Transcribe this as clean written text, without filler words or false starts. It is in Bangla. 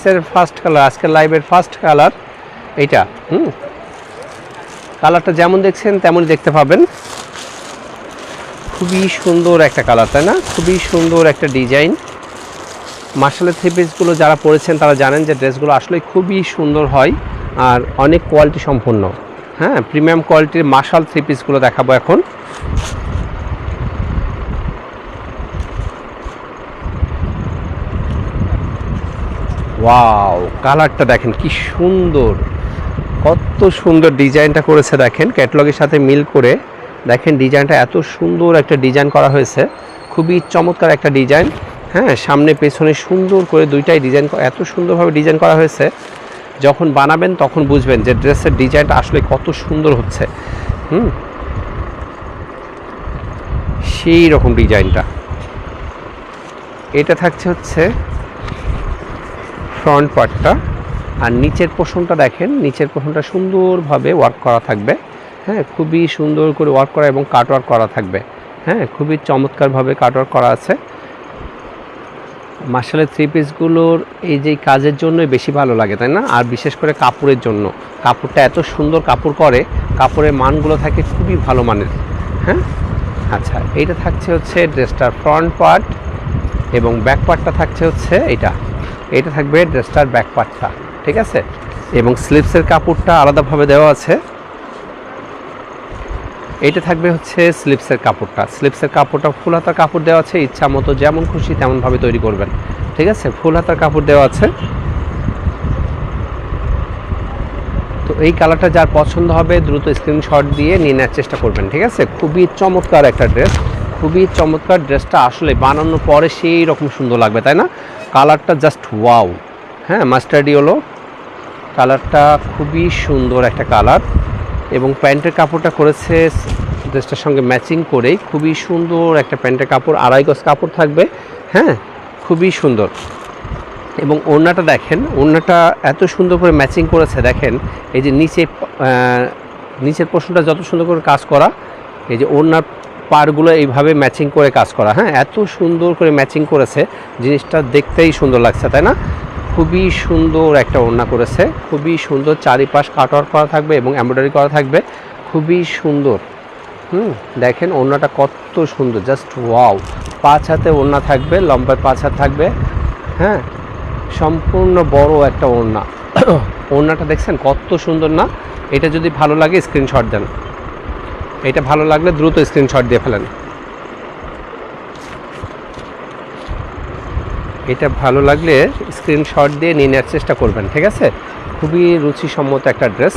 ড্রেসের ফার্স্ট কালার, আজকের লাইভের ফার্স্ট কালার এইটা। কালারটা যেমন দেখছেন তেমনই দেখতে পাবেন। খুবই সুন্দর একটা কালার, তাই না? খুবই সুন্দর একটা ডিজাইন। মার্শালের থ্রি পিসগুলো যারা পরেছেন তারা জানেন যে ড্রেসগুলো আসলে খুবই সুন্দর হয় আর অনেক কোয়ালিটি সম্পন্ন। হ্যাঁ, প্রিমিয়াম কোয়ালিটির মার্শাল থ্রি পিসগুলো দেখাবো এখন। ওয়াও, কালারটা দেখেন কি সুন্দর, কত সুন্দর ডিজাইনটা করেছে দেখেন, ক্যাটালগের সাথে মিল করে দেখেন ডিজাইনটা এত সুন্দর একটা ডিজাইন করা হয়েছে, খুবই চমৎকার একটা ডিজাইন। হ্যাঁ, সামনে পেছনে সুন্দর করে দুইটাই ডিজাইন, এত সুন্দরভাবে ডিজাইন করা হয়েছে, যখন বানাবেন তখন বুঝবেন যে ড্রেসের ডিজাইনটা আসলে কত সুন্দর হচ্ছে। সেই রকম ডিজাইনটা। এটা থাকছে হচ্ছে ফ্রন্ট পার্টটা, আর নিচের পোর্শনটা দেখেন, নিচের পোর্শনটা সুন্দরভাবে ওয়ার্ক করা থাকবে। হ্যাঁ, খুবই সুন্দর করে ওয়ার্ক করা এবং কাট ওয়ার্ক করা থাকবে। হ্যাঁ, খুবই চমৎকারভাবে কাট ওয়ার্ক করা আছে। মার্শালের থ্রি পিসগুলোর এই যে কাজের জন্যই বেশি ভালো লাগে, তাই না? আর বিশেষ করে কাপড়ের জন্য, কাপড়টা এত সুন্দর কাপড় করে, কাপড়ের মানগুলো থাকে খুবই ভালো মানের। হ্যাঁ, আচ্ছা, এইটা থাকছে হচ্ছে ড্রেসটার ফ্রন্ট পার্ট এবং ব্যাক পার্টটা থাকছে হচ্ছে এটা থাকবে ড্রেসটার ব্যাক পার্টটা, ঠিক আছে? এবং স্লিভসের কাপড়টা আলাদাভাবে দেওয়া আছে। এটা থাকবে হচ্ছে স্লিভসের কাপড়টা ফুল হাতার কাপড় দেওয়া আছে, ইচ্ছা মতো যেমন খুশি তেমনভাবে তৈরি করবেন, ঠিক আছে? ফুল হাতার কাপড় দেওয়া আছে। তো এই কালারটা যার পছন্দ হবে দ্রুত স্ক্রিনশট দিয়ে নিয়ে নেওয়ার চেষ্টা করবেন, ঠিক আছে? খুবই চমৎকার একটা ড্রেস, খুবই চমৎকার। ড্রেসটা আসলে বানানোর পরে সেই রকম সুন্দর লাগবে, তাই না? কালারটা জাস্ট ওয়াও। হ্যাঁ, মাস্টার্ড ইয়েলো কালারটা খুবই সুন্দর একটা কালার, এবং প্যান্টের কাপড়টা করেছে ড্রেসটার সঙ্গে ম্যাচিং করেই, খুবই সুন্দর একটা প্যান্টের কাপড়, 2.5 গজ কাপড় থাকবে। হ্যাঁ, খুবই সুন্দর। এবং ওড়নাটা দেখেন, ওড়নাটা এত সুন্দর করে ম্যাচিং করেছে দেখেন। এই যে নিচের পোর্শনটা যত সুন্দর করে কাজ করা, এই যে ওড়নার পাড়গুলো এইভাবে ম্যাচিং করে কাজ করা। হ্যাঁ, এত সুন্দর করে ম্যাচিং করেছে, জিনিসটা দেখতেই সুন্দর লাগছে, তাই না? খুবই সুন্দর একটা ওড়না করেছে, খুবই সুন্দর। চারিপাশ কাট ওয়ার্ক করা থাকবে এবং এমব্রয়ডারি করা থাকবে, খুবই সুন্দর। দেখেন ওড়নাটা কত সুন্দর, জাস্ট ওয়াও। 5 হাতে ওড়না থাকবে, লম্বায় 5 হাত থাকবে। হ্যাঁ, সম্পূর্ণ বড় একটা ওড়না। ওড়নাটা দেখছেন কত সুন্দর না? এটা যদি ভালো লাগে স্ক্রিনশট দেন, এটা ভালো লাগলে দ্রুত স্ক্রিনশট দিয়ে ফেলেন। এটা ভালো লাগলে স্ক্রিনশট দিয়ে নিয়ে নেওয়ার চেষ্টা করবেন, ঠিক আছে? খুবই রুচিসম্মত একটা ড্রেস।